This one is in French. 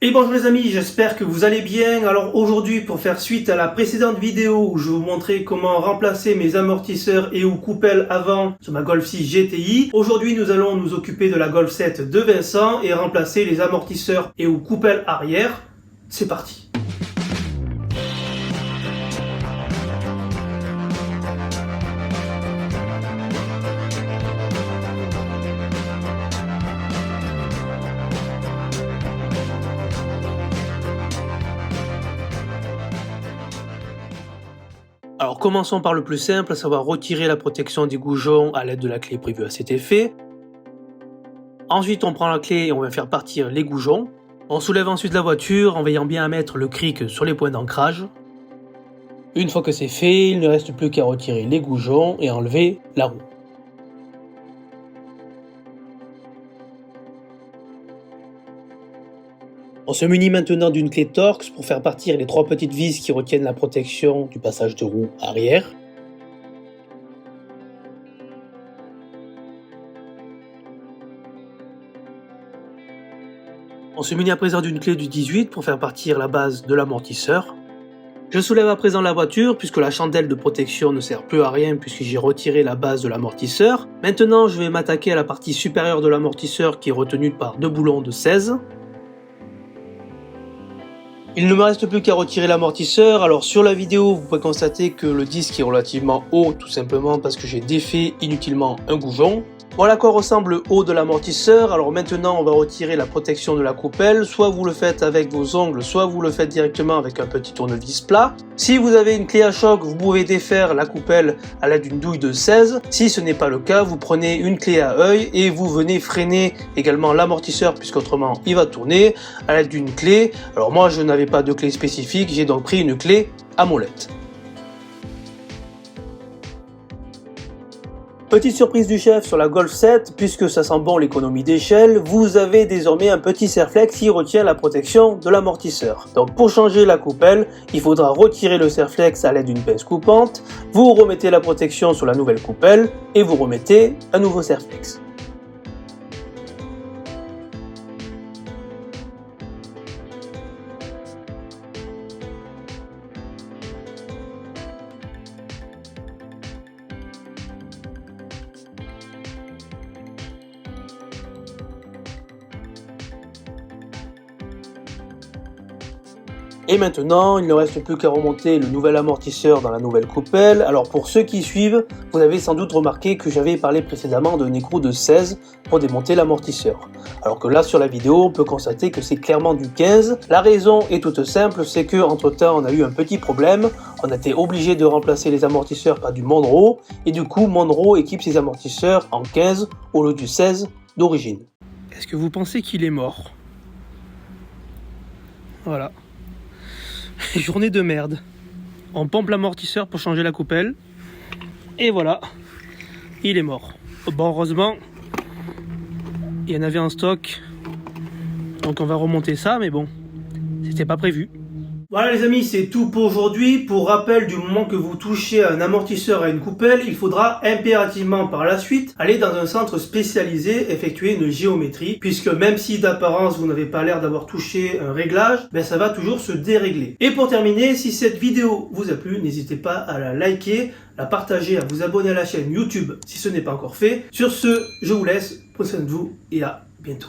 Et bonjour les amis, j'espère que vous allez bien. Alors aujourd'hui, pour faire suite à la précédente vidéo où je vous montrais comment remplacer mes amortisseurs et ou coupelles avant sur ma Golf 6 GTI, aujourd'hui nous allons nous occuper de la Golf 7 de Vincent et remplacer les amortisseurs et ou coupelles arrière. C'est parti. Alors commençons par le plus simple, à savoir retirer la protection des goujons à l'aide de la clé prévue à cet effet. Ensuite on prend la clé et on va faire partir les goujons. On soulève ensuite la voiture en veillant bien à mettre le cric sur les points d'ancrage. Une fois que c'est fait, il ne reste plus qu'à retirer les goujons et enlever la roue. On se munit maintenant d'une clé Torx pour faire partir les trois petites vis qui retiennent la protection du passage de roue arrière. On se munit à présent d'une clé du 18 pour faire partir la base de l'amortisseur. Je soulève à présent la voiture puisque la chandelle de protection ne sert plus à rien puisque j'ai retiré la base de l'amortisseur. Maintenant je vais m'attaquer à la partie supérieure de l'amortisseur qui est retenue par deux boulons de 16. Il ne me reste plus qu'à retirer l'amortisseur. Alors sur la vidéo, vous pouvez constater que le disque est relativement haut, tout simplement parce que j'ai défait inutilement un goujon. Voilà à quoi ressemble le haut de l'amortisseur. Alors maintenant, on va retirer la protection de la coupelle. Soit vous le faites avec vos ongles, soit vous le faites directement avec un petit tournevis plat. Si vous avez une clé à choc, vous pouvez défaire la coupelle à l'aide d'une douille de 16. Si ce n'est pas le cas, vous prenez une clé à œil et vous venez freiner également l'amortisseur puisqu'autrement il va tourner à l'aide d'une clé. Alors moi, je n'avais pas de clé spécifique, j'ai donc pris une clé à molette. Petite surprise du chef sur la Golf 7, puisque ça sent bon l'économie d'échelle, vous avez désormais un petit serflex qui retient la protection de l'amortisseur. Donc pour changer la coupelle, il faudra retirer le serflex à l'aide d'une pince coupante, vous remettez la protection sur la nouvelle coupelle et vous remettez un nouveau serflex. Et maintenant, il ne reste plus qu'à remonter le nouvel amortisseur dans la nouvelle coupelle. Alors pour ceux qui suivent, vous avez sans doute remarqué que j'avais parlé précédemment d'un écrou de 16 pour démonter l'amortisseur. Alors que là sur la vidéo, on peut constater que c'est clairement du 15. La raison est toute simple, c'est que entre temps on a eu un petit problème. On a été obligé de remplacer les amortisseurs par du Monroe. Et du coup, Monroe équipe ses amortisseurs en 15 au lieu du 16 d'origine. Est-ce que vous pensez qu'il est mort? Voilà. Journée de merde. On pompe l'amortisseur pour changer la coupelle. Et voilà, il est mort. Bon, heureusement, il y en avait en stock. Donc on va remonter ça, mais bon, c'était pas prévu. Voilà les amis, c'est tout pour aujourd'hui. Pour rappel, du moment que vous touchez un amortisseur à une coupelle, il faudra impérativement par la suite aller dans un centre spécialisé effectuer une géométrie, puisque même si d'apparence vous n'avez pas l'air d'avoir touché un réglage, ben ça va toujours se dérégler. Et pour terminer, si cette vidéo vous a plu, n'hésitez pas à la liker, la partager, à vous abonner à la chaîne YouTube si ce n'est pas encore fait. Sur ce, je vous laisse, prenez soin de vous et à bientôt.